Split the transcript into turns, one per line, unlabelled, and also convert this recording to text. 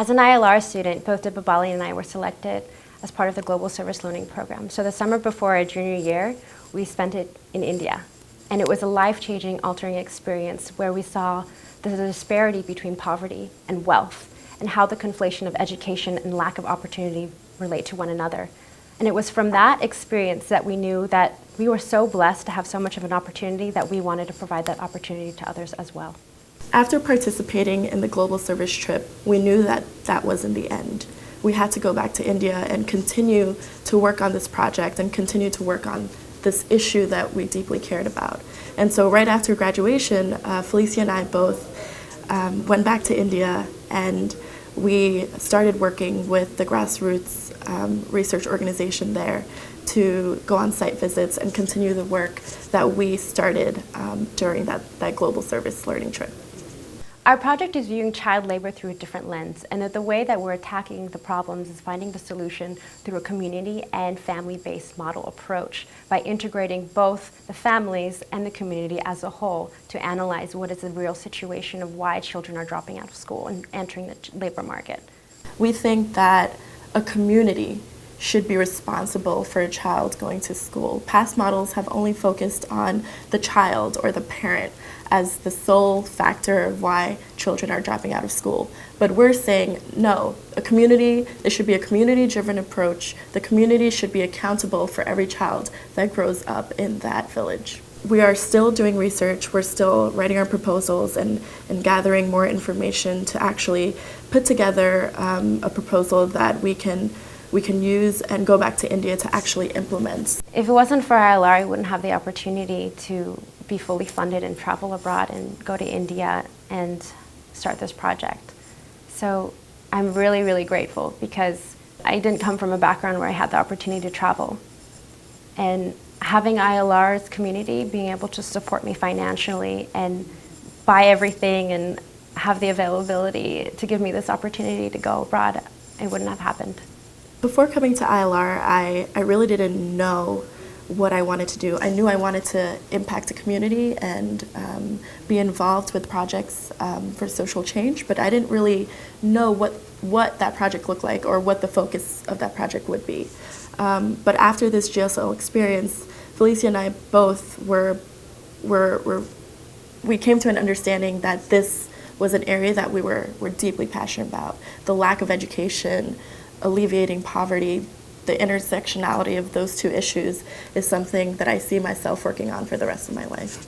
As an ILR student, both Dipabali and I were selected as part of the Global Service Learning Program. So the summer before our junior year, we spent it in India. And it was a life-changing, altering experience where we saw the disparity between poverty and wealth and how the conflation of education and lack of opportunity relate to one another. And it was from that experience that we knew that we were so blessed to have so much of an opportunity that we wanted to provide that opportunity to others as well.
After participating in the global service trip, we knew that that wasn't the end. We had to go back to India and continue to work on this project and continue to work on this issue that we deeply cared about. And so right after graduation, Felicia and I both went back to India, and we started working with the grassroots research organization there to go on site visits and continue the work that we started during that global service learning trip.
Our project is viewing child labor through a different lens, and that the way that we're attacking the problems is finding the solution through a community and family-based model approach by integrating both the families and the community as a whole to analyze what is the real situation of why children are dropping out of school and entering the labor market.
We think that a community should be responsible for a child going to school. Past models have only focused on the child or the parent as the sole factor of why children are dropping out of school. But we're saying, no, there should be a community-driven approach. The community should be accountable for every child that grows up in that village. We are still doing research. We're still writing our proposals and gathering more information to actually put together a proposal that we can use and go back to India to actually implement.
If it wasn't for ILR, I wouldn't have the opportunity to be fully funded and travel abroad and go to India and start this project. So I'm really, really grateful because I didn't come from a background where I had the opportunity to travel. And having ILR's community being able to support me financially and buy everything and have the availability to give me this opportunity to go abroad, it wouldn't have happened.
Before coming to ILR, I really didn't know what I wanted to do. I knew I wanted to impact the community and be involved with projects for social change, but I didn't really know what that project looked like or what the focus of that project would be. But after this GSL experience, Felicia and I both we came to an understanding that this was an area that we were deeply passionate about. The lack of education, alleviating poverty, the intersectionality of those two issues is something that I see myself working on for the rest of my life.